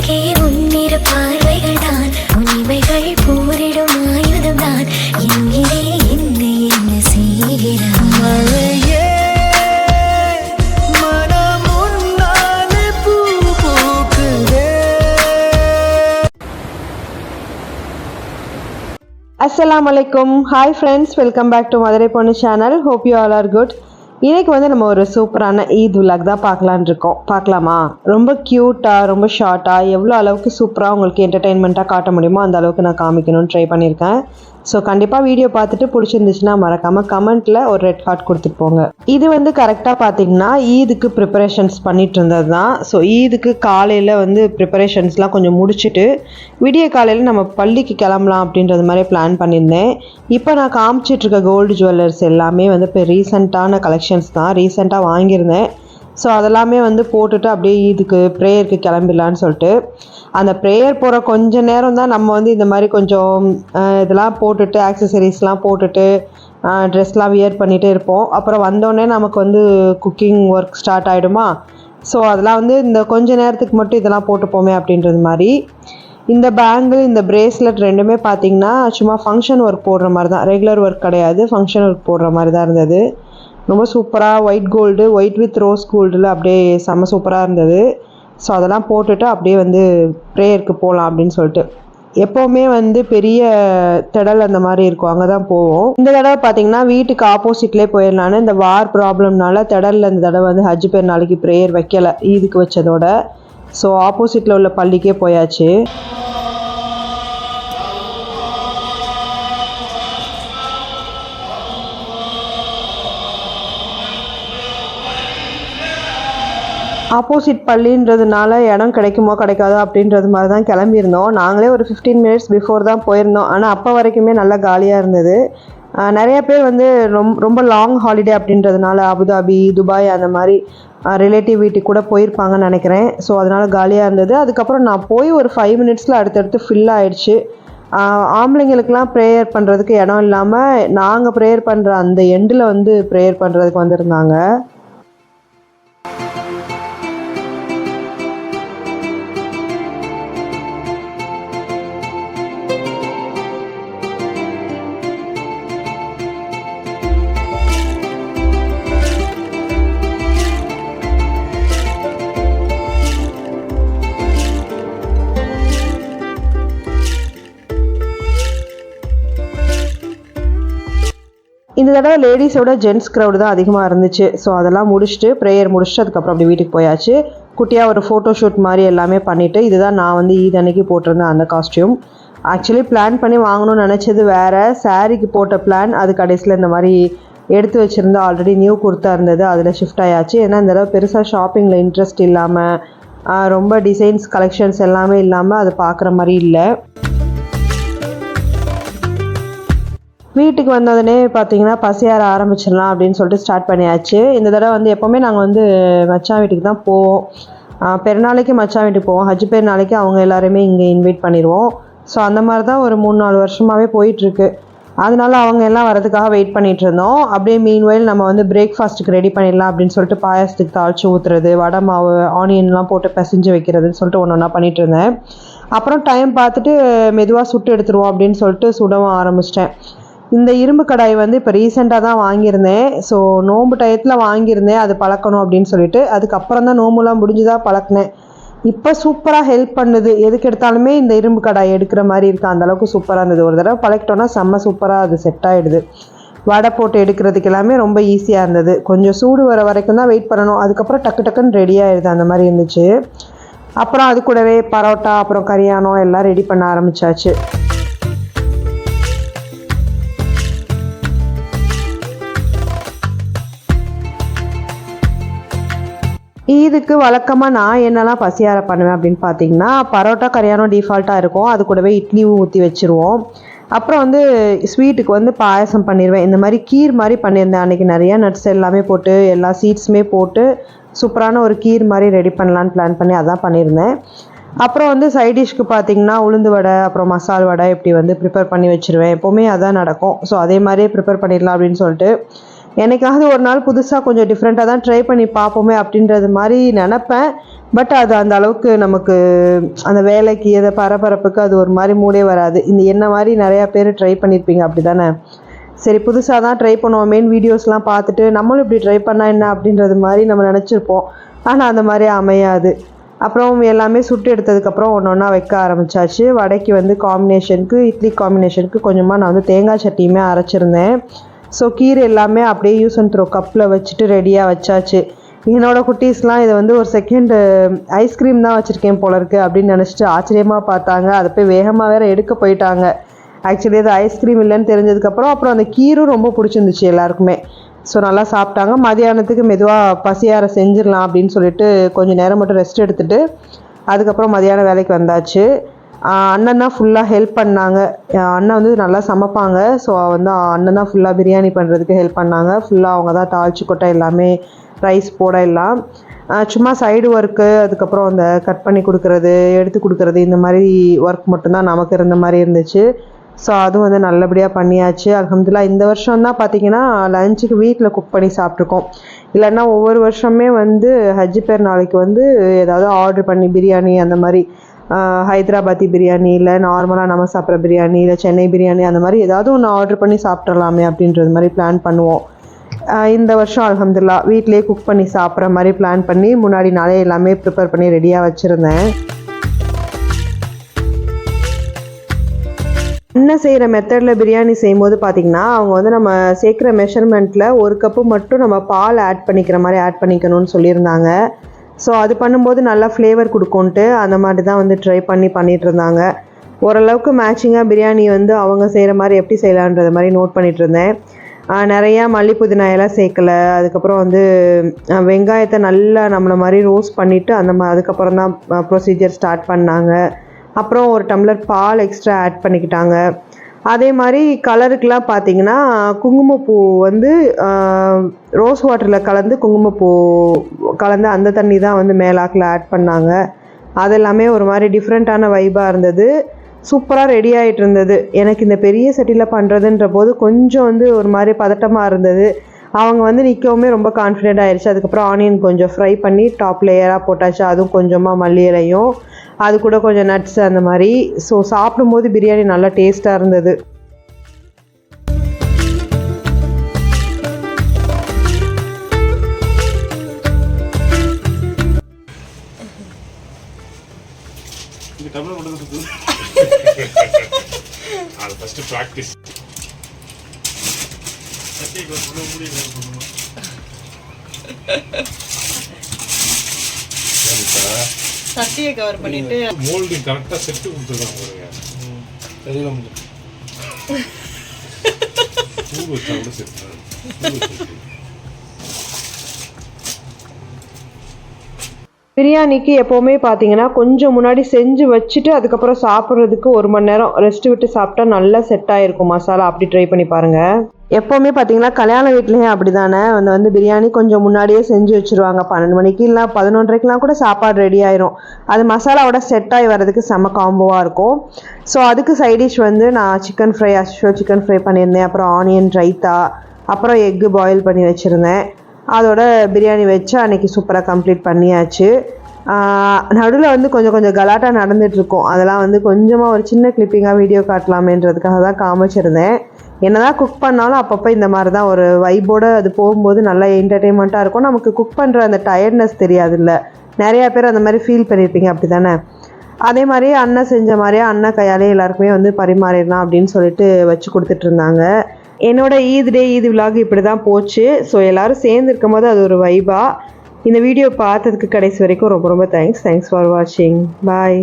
அழகே உன்னிரு பார்வைகள் தான் உண்மைகள் போரிடும் ஆயுதம் தான் என்கிறே என்னை என்ன செய்கிறான் மழையே மனம் உன்னாலே பூ பூக்குதே. அஸ்ஸலாமு அலைக்கும். Hi friends, welcome back to Madurai பொண்ணு channel. Hope you all are good. இன்றைக்கி வந்து நம்ம ஒரு சூப்பரான ஈத் விலாக் தான் பார்க்கலான் இருக்கோம். பார்க்கலாமா? ரொம்ப க்யூட்டாக, ரொம்ப ஷார்ட்டாக, எவ்வளோ அளவுக்கு சூப்பராக உங்களுக்கு என்டர்டெயின்மெண்ட்டாக காட்ட முடியுமோ அந்த அளவுக்கு நான் காமிக்கணும்னு ட்ரை பண்ணியிருக்கேன். ஸோ கண்டிப்பாக வீடியோ பார்த்துட்டு பிடிச்சிருந்துச்சுன்னா மறக்காமல் கமெண்ட்டில் ஒரு ரெட் ஹார்ட் கொடுத்துட்டு போங்க. இது வந்து கரெக்டாக பார்த்தீங்கன்னா ஈதுக்கு ப்ரிப்பரேஷன்ஸ் பண்ணிட்டு இருந்தது தான். ஸோ ஈதுக்கு காலையில் வந்து ப்ரிப்பரேஷன்ஸ்லாம் கொஞ்சம் முடிச்சுட்டு விடிய காலையில் நம்ம பள்ளிக்கு கிளம்பலாம் அப்படின்றது மாதிரி பிளான் பண்ணியிருந்தேன். இப்போ நான் காமிச்சிட்ருக்க கோல்டு ஜுவல்லர்ஸ் எல்லாமே வந்து இப்போ ரீசெண்டான கலெக்ஷன்ஸ் தான், ரீசெண்டாக வாங்கியிருந்தேன். ஸோ அதெல்லாமே வந்து போட்டுட்டு அப்படியே ஈதுக்கு ப்ரேயருக்கு கிளம்பிடலான்னு சொல்லிட்டு அந்த ப்ரேயர் போகிற கொஞ்சம் நேரம் தான் நம்ம வந்து இந்த மாதிரி கொஞ்சம் இதெல்லாம் போட்டுட்டு ஆக்சசரிஸ்லாம் போட்டுட்டு ட்ரெஸ்லாம் வியர் பண்ணிகிட்டே இருப்போம். அப்புறம் வந்தோடனே நமக்கு வந்து குக்கிங் ஒர்க் ஸ்டார்ட் ஆகிடுமா. ஸோ அதெல்லாம் வந்து இந்த கொஞ்ச நேரத்துக்கு மட்டும் இதெல்லாம் போட்டுப்போமே அப்படின்றது மாதிரி. இந்த பேங்கிள், இந்த பிரேஸ்லெட் ரெண்டுமே பார்த்திங்கன்னா சும்மா ஃபங்க்ஷன் ஒர்க் போடுற மாதிரி தான், ரெகுலர் ஒர்க் கிடையாது, ஃபங்க்ஷன் ஒர்க் போடுற மாதிரி தான் இருந்தது. ரொம்ப சூப்பராக white gold, white with rose கோல்டில் அப்படியே செம்ம சூப்பராக இருந்தது. ஸோ அதெல்லாம் போட்டுட்டு அப்படியே வந்து ப்ரேயருக்கு போகலாம் அப்படின்னு சொல்லிட்டு. எப்போவுமே வந்து பெரிய திடல் அந்த மாதிரி இருக்கும், அங்கே தான் போவோம். இந்த தடவை பார்த்தீங்கன்னா வீட்டுக்கு ஆப்போசிட்லேயே போயிடலான்னு, இந்த வார் ப்ராப்ளம்னால திடலில் இந்த தடவை வந்து ஹஜ் பேர் நாளைக்கு ப்ரேயர் வைக்கலை ஈதுக்கு வச்சதோட. ஸோ ஆப்போசிட்டில் உள்ள பள்ளிக்கே போயாச்சு. ஆப்போசிட் பள்ளின்றதுனால இடம் கிடைக்குமோ கிடைக்காதோ அப்படின்றது மாதிரி தான் கிளம்பியிருந்தோம். நாங்களே ஒரு 15 மினிட்ஸ் பிஃபோர் தான் போயிருந்தோம். ஆனால் அப்போ வரைக்குமே நல்லா காலியாக இருந்தது. நிறைய பேர் வந்து ரொம்ப லாங் ஹாலிடே அப்படின்றதுனால அபுதாபி, துபாய் அந்த மாதிரி ரிலேட்டிவ் வீட்டுக்கு கூட போயிருப்பாங்கன்னு நினைக்கிறேன். ஸோ அதனால் காலியாக இருந்தது. அதுக்கப்புறம் நான் போய் ஒரு 5 மினிட்ஸில் அடுத்தடுத்து ஃபில் ஆகிடுச்சு. ஆம்பளைங்களுக்கெலாம் ப்ரேயர் பண்ணுறதுக்கு இடம் இல்லாமல் நாங்கள் ப்ரேயர் பண்ணுற அந்த எண்டில் வந்து ப்ரேயர் பண்ணுறதுக்கு வந்திருந்தாங்க. இந்த தடவை லேடிஸோட ஜென்ட்ஸ் க்ரௌடு தான் அதிகமாக இருந்துச்சு. ஸோ அதெல்லாம் முடிச்சுட்டு ப்ரேயர் முடிச்சுட்டு அதுக்கப்புறம் அப்படி வீட்டுக்கு போயாச்சு. குட்டியாக ஒரு ஃபோட்டோ ஷூட் மாதிரி எல்லாமே பண்ணிவிட்டு, இதுதான் நான் வந்து ஈத் அன்னைக்கு போட்டிருந்தேன் அந்த காஸ்ட்யூம். ஆக்சுவலி பிளான் பண்ணி வாங்கணும்னு நினச்சது வேறு, சாரீக்கு போட்ட பிளான் அது கடைசியில் இந்த மாதிரி எடுத்து வச்சுருந்தா ஆல்ரெடி நியூ குர்த்தா இருந்தது, அதில் ஷிஃப்ட் ஆயாச்சு. ஏன்னா இந்த தடவை பெருசாக ஷாப்பிங்கில் இன்ட்ரெஸ்ட் இல்லாமல், ரொம்ப டிசைன்ஸ் கலெக்ஷன்ஸ் எல்லாமே இல்லாமல் அது பார்க்குற மாதிரி இல்லை. வீட்டுக்கு வந்ததுனே பார்த்தீங்கன்னா பசியார ஆரம்பிச்சிடலாம் அப்படின்னு சொல்லிட்டு ஸ்டார்ட் பண்ணியாச்சு. இந்த தடவை வந்து எப்போவுமே நாங்கள் வந்து மச்சான் வீட்டுக்கு தான் போவோம். பெருநாளைக்கு மச்சான் வீட்டுக்கு போவோம், ஹஜ் பேர் நாளைக்கு அவங்க எல்லாருமே இங்கே இன்வைட் பண்ணிடுவோம். ஸோ அந்த மாதிரி தான் ஒரு 3-4 வருஷமாகவே போயிட்டுருக்கு. அதனால அவங்க எல்லாம் வரதுக்காக வெயிட் பண்ணிகிட்டு இருந்தோம். அப்படியே மீன்வைல் நம்ம வந்து பிரேக்ஃபாஸ்ட்டுக்கு ரெடி பண்ணிடலாம் அப்படின்னு சொல்லிட்டு பாயாசத்துக்கு தாளித்து ஊற்றுறது, வடை மாவு, ஆனியன்லாம் போட்டு பிசைஞ்சு வைக்கிறதுன்னு சொல்லிட்டு ஒன்று ஒன்றா பண்ணிகிட்டு இருந்தேன். அப்புறம் டைம் பார்த்துட்டு மெதுவாக சுட்டு எடுத்துருவோம் அப்படின்னு சொல்லிட்டு சுடவும் ஆரம்பிச்சிட்டேன். இந்த இரும்பு கடாய் வந்து இப்போ ரீசெண்டாக தான் வாங்கியிருந்தேன். ஸோ நோம்பு டயத்தில் வாங்கியிருந்தேன், அது பழக்கணும் அப்படின்னு சொல்லிட்டு. அதுக்கப்புறம் தான் நோம்புலாம் முடிஞ்சுதான் பழக்கினேன். இப்போ சூப்பராக ஹெல்ப் பண்ணுது, எதுக்கு எடுத்தாலுமே இந்த இரும்பு கடாய் எடுக்கிற மாதிரி இருக்குது, அந்தளவுக்கு சூப்பராக இருந்தது. ஒரு தடவை பழக்கிட்டோன்னா செம்ம சூப்பராக அது செட் ஆகிடுது. வடை போட்டு எடுக்கிறதுக்கு எல்லாமே ரொம்ப ஈஸியாக இருந்தது. கொஞ்சம் சூடு வர வரைக்கும் தான் வெயிட் பண்ணணும், அதுக்கப்புறம் டக்கு டக்குன்னு ரெடி ஆகிடுது, அந்த மாதிரி இருந்துச்சு. அப்புறம் அது கூடவே பரோட்டா, அப்புறம் கரியானம் எல்லாம் ரெடி பண்ண ஆரம்பித்தாச்சு. ஈதுக்கு வழக்கமாக நான் என்னெல்லாம் பசியார பண்ணுவேன் அப்படின்னு பார்த்தீங்கன்னா, பரோட்டா கரியானம் டிஃபால்ட்டாக இருக்கும், அது கூடவே இட்லியும் ஊற்றி வச்சுருவோம். அப்புறம் வந்து ஸ்வீட்டுக்கு வந்து பாயசம் பண்ணிடுவேன். இந்த மாதிரி கீர் மாதிரி பண்ணியிருந்தேன் அன்றைக்கி, நிறையா நட்ஸ் எல்லாமே போட்டு எல்லா சீட்ஸுமே போட்டு சூப்பரான ஒரு கீர் மாதிரி ரெடி பண்ணலான்னு பிளான் பண்ணி அதான் பண்ணியிருந்தேன். அப்புறம் வந்து சைட் டிஷ்க்கு பார்த்திங்கன்னா உளுந்து வடை, அப்புறம் மசால் வடை இப்படி வந்து ப்ரிப்பேர் பண்ணி வச்சுருவேன். எப்போவுமே அதான் நடக்கும். ஸோ அதே மாதிரியே ப்ரிப்பேர் பண்ணிடலாம் அப்படின்னு சொல்லிட்டு எனக்காவது ஒரு நாள் புதுசாக கொஞ்சம் டிஃப்ரெண்ட்டாக தான் ட்ரை பண்ணி பார்ப்போமே அப்படின்றது மாதிரி நினப்பேன். பட் அது அந்த அளவுக்கு நமக்கு அந்த வேலைக்கு எதை பரபரப்புக்கு அது ஒரு மாதிரி மூடே வராது. இந்த என்ன மாதிரி நிறையா பேர் ட்ரை பண்ணியிருப்பீங்க அப்படி தானே? சரி புதுசாக தான் ட்ரை பண்ணுவோம், மெயின் வீடியோஸ்லாம் பார்த்துட்டு நம்மளும் இப்படி ட்ரை பண்ணால் என்ன அப்படின்றது மாதிரி நம்ம நினச்சிருப்போம். ஆனால் அந்த மாதிரி அமையாது. அப்புறம் எல்லாமே சுட்டு எடுத்ததுக்கப்புறம் ஒன்று ஒன்றா வைக்க ஆரம்பித்தாச்சு. வடைக்கு வந்து காம்பினேஷனுக்கு, இட்லி காம்பினேஷனுக்கு கொஞ்சமாக நான் வந்து தேங்காய் சட்னியுமே அரைச்சிருந்தேன். ஸோ கீரை எல்லாமே அப்படியே யூஸ் அண்ட் த்ரோ கப்பில் வச்சுட்டு ரெடியாக வச்சாச்சு. என்னோடய குட்டீஸ்லாம் இதை வந்து ஒரு செகண்டு ஐஸ்கிரீம் தான் வச்சுருக்கேன் போல இருக்குது அப்படின்னு நினச்சிட்டு ஆச்சரியமாக பார்த்தாங்க. அதை போய் வேகமாக வேறு எடுக்க போயிட்டாங்க. ஆக்சுவலி அது ஐஸ்கிரீம் இல்லைன்னு தெரிஞ்சதுக்கப்புறம் அப்புறம் அந்த கீரும் ரொம்ப பிடிச்சிருந்துச்சு எல்லாருக்குமே. ஸோ நல்லா சாப்பிட்டாங்க. மதியானத்துக்கு மெதுவாக பசியார செஞ்சிடலாம் அப்படின்னு சொல்லிட்டு கொஞ்சம் நேரம் மட்டும் ரெஸ்ட் எடுத்துகிட்டு அதுக்கப்புறம் மதியான வேலைக்கு வந்தாச்சு. அண்ணன் தான் ஃபுல்லாக ஹெல்ப் பண்ணாங்க. அண்ணன் வந்து நல்லா சமைப்பாங்க. ஸோ வந்து அண்ணன் தான் ஃபுல்லாக பிரியாணி பண்ணுறதுக்கு ஹெல்ப் பண்ணாங்க. ஃபுல்லாக அவங்க தான் தாளிச்சு கொட்டை எல்லாமே ரைஸ் போட எல்லாம். சும்மா சைடு ஒர்க்கு, அதுக்கப்புறம் அந்த கட் பண்ணி கொடுக்குறது, எடுத்து கொடுக்குறது, இந்த மாதிரி ஒர்க் மட்டும்தான் நமக்கு இருந்த மாதிரி இருந்துச்சு. ஸோ அதுவும் வந்து நல்லபடியாக பண்ணியாச்சு. அல்ஹம்துலில்லாஹ். இந்த வருஷம் தான் பார்த்திங்கன்னா லஞ்சுக்கு வீட்டில் குக் பண்ணி சாப்பிட்ருக்கோம். இல்லைன்னா ஒவ்வொரு வருஷமே வந்து ஹஜ்ஜி பேர் நாளைக்கு வந்து ஏதாவது ஆர்டர் பண்ணி பிரியாணி அந்த மாதிரி ஹைதராபாத்தி பிரியாணி, இல்லை நார்மலாக நம்ம சாப்பிட்ற பிரியாணி, இல்லை சென்னை பிரியாணி, அந்த மாதிரி ஏதாவது ஒன்று ஆர்டர் பண்ணி சாப்பிட்றலாமே அப்படின்றது மாதிரி பிளான் பண்ணுவோம். இந்த வருஷம் அல்ஹம்துலில்லாஹ் வீட்டிலே குக் பண்ணி சாப்பிட்ற மாதிரி பிளான் பண்ணி முன்னாடி நாளே எல்லாமே ப்ரிப்பேர் பண்ணி ரெடியாக வச்சுருந்தேன். அண்ணன் செய்கிற மெத்தடில் பிரியாணி செய்யும்போது பார்த்திங்கன்னா அவங்க வந்து நம்ம சேர்க்குற மெஷர்மெண்ட்டில் 1 கப்பு மட்டும் நம்ம பால் ஆட் பண்ணிக்கிற மாதிரி ஆட் பண்ணிக்கணும்னு சொல்லியிருந்தாங்க. ஸோ அது பண்ணும்போது நல்லா ஃப்ளேவர் கொடுக்கும்ன்ட்டு அந்த மாதிரி தான் வந்து ட்ரை பண்ணிகிட்டு இருந்தாங்க. ஓரளவுக்கு மேட்சிங்காக பிரியாணி வந்து அவங்க செய்கிற மாதிரி எப்படி செய்யலான்றத மாதிரி நோட் பண்ணிகிட்டு இருந்தேன். நிறையா மல்லி புதினா எல்லாம் சேர்க்கலை. அதுக்கப்புறம் வந்து வெங்காயத்தை நல்லா நம்மளை மாதிரி ரோஸ்ட் பண்ணிவிட்டு அதுக்கப்புறம் தான் ப்ரொசீஜர் ஸ்டார்ட் பண்ணாங்க. அப்புறம் 1 டம்ளர் பால் எக்ஸ்ட்ரா ஆட் பண்ணிக்கிட்டாங்க. அதே மாதிரி கலருக்கெலாம் பார்த்திங்கன்னா குங்குமப்பூ வந்து ரோஸ் வாட்டரில் கலந்து குங்குமப்பூ கலந்து அந்த தண்ணி தான் வந்து மேலாக்கில் ஆட் பண்ணாங்க. அதெல்லாமே ஒரு மாதிரி டிஃப்ரெண்ட்டான வைபாக இருந்தது. சூப்பராக ரெடி ஆகிட்டு இருந்தது. எனக்கு இந்த பெரிய சட்டியில் பண்ணுறதுன்ற போது கொஞ்சம் வந்து ஒரு மாதிரி பதட்டமாக இருந்தது. அவங்க வந்து நிற்கவுமே ரொம்ப கான்ஃபிடென்ட் ஆயிடுச்சு. அதுக்கப்புறம் ஆனியன் கொஞ்சம் ஃப்ரை பண்ணி டாப் லேயராக போட்டாச்சு. அதுவும் கொஞ்சமாக மல்லி இலையும் அது கூட கொஞ்சம் நட்ஸ் அந்த மாதிரி. ஸோ சாப்பிடும்போது பிரியாணி நல்லா டேஸ்ட்டாக இருந்தது. சட்டியை கவர் பண்ணிட்டு மோல்டு கரெக்டா செட் கொடுத்துருக்காங்க பாருங்க. தெரியல பூ வச்சா கூட செட். பிரியாணிக்கு எப்போவுமே பார்த்தீங்கன்னா கொஞ்சம் முன்னாடி செஞ்சு வச்சுட்டு அதுக்கப்புறம் சாப்பிட்றதுக்கு 1 மணி நேரம் ரெஸ்ட் விட்டு சாப்பிட்டா நல்லா செட் ஆகிருக்கும் மசாலா. அப்படி ட்ரை பண்ணி பாருங்கள். எப்போவுமே பார்த்தீங்கன்னா கல்யாண வீட்லேயும் அப்படி தானே வந்து பிரியாணி கொஞ்சம் முன்னாடியே செஞ்சு வச்சுருவாங்க. 12 மணிக்கு இல்லை 11:30க்கெலாம் கூட சாப்பாடு ரெடி ஆயிரும். அது மசாலாவோட செட் ஆகி வர்றதுக்கு செம்ம காம்போவாக இருக்கும். ஸோ அதுக்கு சைடிஷ் வந்து நான் சிக்கன் ஃப்ரை சிக்கன் ஃப்ரை பண்ணியிருந்தேன். அப்புறம் ஆனியன் ரைத்தா, அப்புறம் எக்கு பாயில் பண்ணி வச்சுருந்தேன். அதோட பிரியாணி வச்சு அன்றைக்கி சூப்பராக கம்ப்ளீட் பண்ணியாச்சு. நடுவில் வந்து கொஞ்சம் கலாட்டா நடந்துகிட்ருக்கோம். அதெல்லாம் வந்து கொஞ்சமாக ஒரு சின்ன கிளிப்பிங்காக வீடியோ காட்டலாமேன்றதுக்காக தான் காமிச்சிருந்தேன். என்ன தான் குக் பண்ணாலும் அப்பப்போ இந்த மாதிரி தான் ஒரு வைபோடு அது போகும்போது நல்லா என்டர்டெயின்மெண்ட்டாக இருக்கும். நமக்கு குக் பண்ணுற அந்த டயர்ட்னஸ் தெரியாதுல்ல. நிறையா பேர் அந்த மாதிரி ஃபீல் பண்ணியிருப்பீங்க அப்படி தானே? அதே மாதிரி அண்ணன் செஞ்ச மாதிரியே அண்ணன் கையாலே எல்லாருக்குமே வந்து பரிமாறிடலாம் அப்படின்னு சொல்லிட்டு வச்சு கொடுத்துட்ருந்தாங்க. என்னோட ஈத் விலாக் இப்படி தான் போச்சு. ஸோ எல்லோரும் சேர்ந்து இருக்கும் போது அது ஒரு வைபாக. இந்த வீடியோ பார்த்ததுக்கு கடைசி வரைக்கும் ரொம்ப தேங்க்ஸ் ஃபார் வாட்சிங். பாய்.